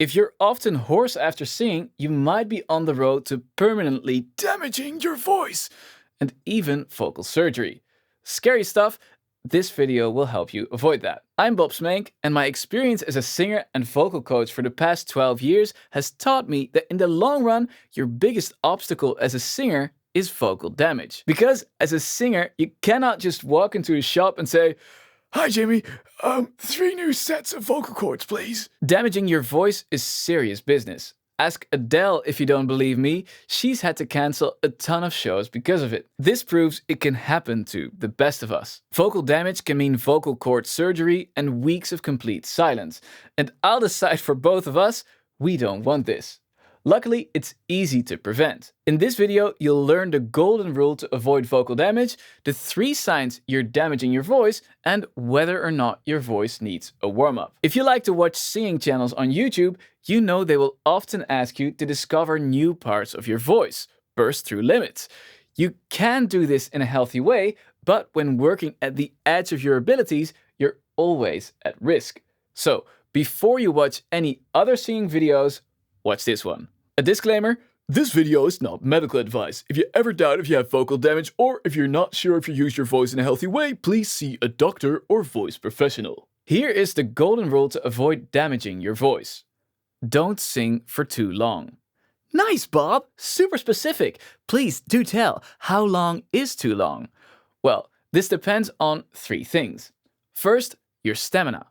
If you're often hoarse after singing, you might be on the road to permanently damaging your voice and even vocal surgery. Scary stuff. This video will help you avoid that. I'm Bob Smank, and my experience as a singer and vocal coach for the past 12 years has taught me that in the long run, your biggest obstacle as a singer is vocal damage. Because as a singer, you cannot just walk into a shop and say, "Hi Jimmy, 3 new sets of vocal cords, please." Damaging your voice is serious business. Ask Adele if you don't believe me. She's had to cancel a ton of shows because of it. This proves it can happen to the best of us. Vocal damage can mean vocal cord surgery and weeks of complete silence. And I'll decide for both of us, we don't want this. Luckily, it's easy to prevent. In this video, you'll learn the golden rule to avoid vocal damage, the 3 signs you're damaging your voice, and whether or not your voice needs a warm-up. If you like to watch singing channels on YouTube, you know they will often ask you to discover new parts of your voice, burst through limits. You can do this in a healthy way, but when working at the edge of your abilities, you're always at risk. So, before you watch any other singing videos, watch this one. A disclaimer, this video is not medical advice. If you ever doubt if you have vocal damage or if you're not sure if you use your voice in a healthy way, please see a doctor or voice professional. Here is the golden rule to avoid damaging your voice. Don't sing for too long. Nice, Bob! Super specific. Please do tell, how long is too long? Well, this depends on 3 things. First, your stamina.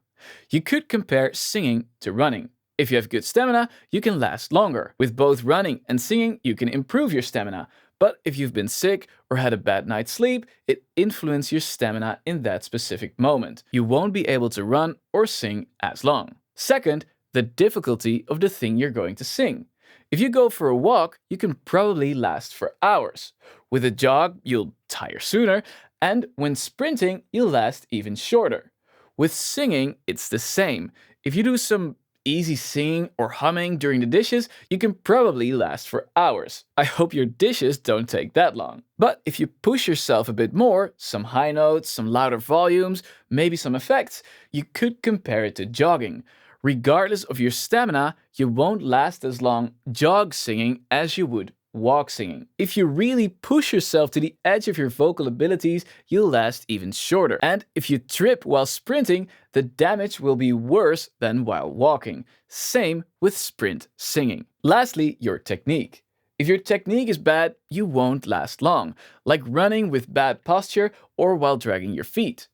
You could compare singing to running. If you have good stamina, you can last longer. With both running and singing, you can improve your stamina. But if you've been sick or had a bad night's sleep, it influences your stamina in that specific moment. You won't be able to run or sing as long. Second, the difficulty of the thing you're going to sing. If you go for a walk, you can probably last for hours. With a jog, you'll tire sooner, and when sprinting, you'll last even shorter. With singing, it's the same. If you do some easy singing or humming during the dishes, you can probably last for hours. I hope your dishes don't take that long. But if you push yourself a bit more, some high notes, some louder volumes, maybe some effects, you could compare it to jogging. Regardless of your stamina, you won't last as long jog singing as you would walk singing. If you really push yourself to the edge of your vocal abilities, you'll last even shorter. And if you trip while sprinting, the damage will be worse than while walking. Same with sprint singing. Lastly, your technique. If your technique is bad, you won't last long, like running with bad posture or while dragging your feet.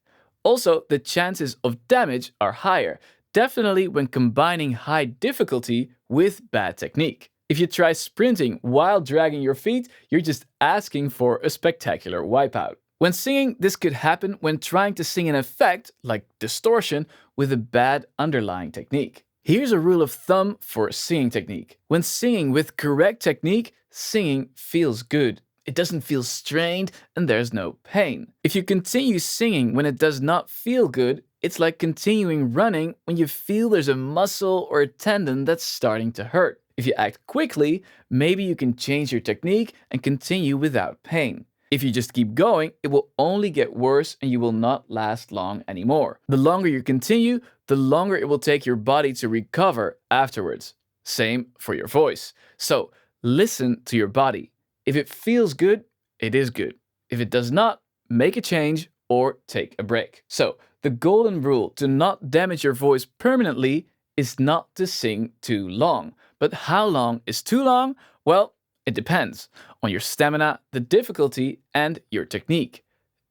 Also, the chances of damage are higher, definitely when combining high difficulty with bad technique. If you try sprinting while dragging your feet, you're just asking for a spectacular wipeout. When singing, this could happen when trying to sing an effect, like distortion, with a bad underlying technique. Here's a rule of thumb for singing technique. When singing with correct technique, singing feels good. It doesn't feel strained and there's no pain. If you continue singing when it does not feel good, it's like continuing running when you feel there's a muscle or a tendon that's starting to hurt. If you act quickly, maybe you can change your technique and continue without pain. If you just keep going, it will only get worse and you will not last long anymore. The longer you continue, the longer it will take your body to recover afterwards. Same for your voice. So listen to your body. If it feels good, it is good. If it does not, make a change or take a break. So the golden rule to not damage your voice permanently is not to sing too long. But how long is too long? Well, it depends on your stamina, the difficulty, and your technique.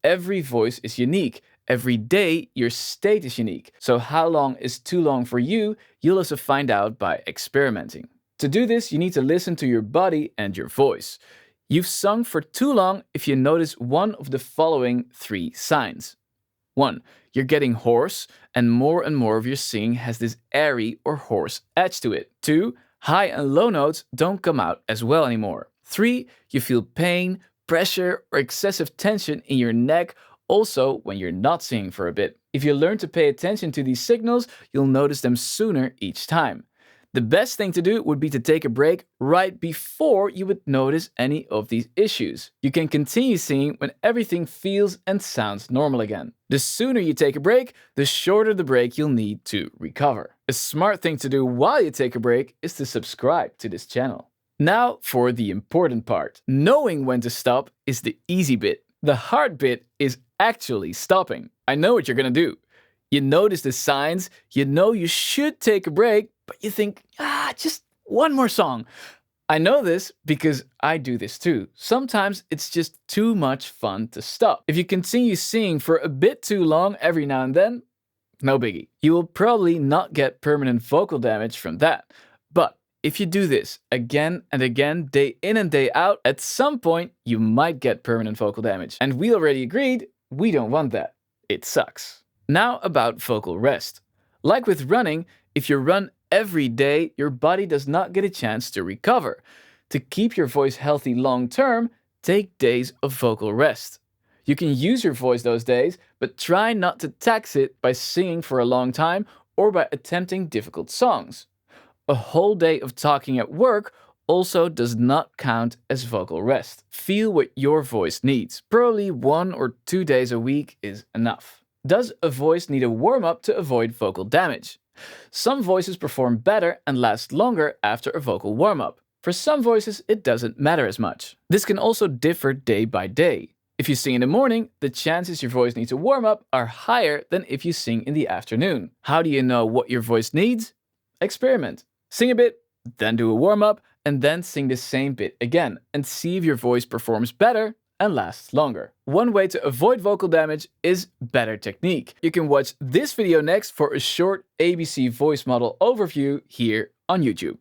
Every voice is unique. Every day, your state is unique. So how long is too long for you? You'll also find out by experimenting. To do this, you need to listen to your body and your voice. You've sung for too long if you notice one of the following 3 signs. 1. You're getting hoarse, and more of your singing has this airy or hoarse edge to it. 2. High and low notes don't come out as well anymore. 3. You feel pain, pressure, or excessive tension in your neck, also when you're not singing for a bit. If you learn to pay attention to these signals, you'll notice them sooner each time. The best thing to do would be to take a break right before you would notice any of these issues. You can continue singing when everything feels and sounds normal again. The sooner you take a break, the shorter the break you'll need to recover. A smart thing to do while you take a break is to subscribe to this channel. Now for the important part. Knowing when to stop is the easy bit. The hard bit is actually stopping. I know what you're gonna do. You notice the signs, you know you should take a break, but you think, just one more song. I know this because I do this too. Sometimes it's just too much fun to stop. If you continue singing for a bit too long every now and then, no biggie. You will probably not get permanent vocal damage from that. But if you do this again and again, day in and day out, at some point you might get permanent vocal damage. And we already agreed, we don't want that. It sucks. Now about vocal rest. Like with running, if you run every day, your body does not get a chance to recover. To keep your voice healthy long term, take days of vocal rest. You can use your voice those days, but try not to tax it by singing for a long time or by attempting difficult songs. A whole day of talking at work also does not count as vocal rest. Feel what your voice needs. Probably 1 or 2 days a week is enough. Does a voice need a warm-up to avoid vocal damage? Some voices perform better and last longer after a vocal warm-up. For some voices, it doesn't matter as much. This can also differ day by day. If you sing in the morning, the chances your voice needs a warm-up are higher than if you sing in the afternoon. How do you know what your voice needs? Experiment. Sing a bit, then do a warm-up, and then sing the same bit again, and see if your voice performs better and lasts longer. One way to avoid vocal damage is better technique. You can watch this video next for a short ABC voice model overview here on YouTube.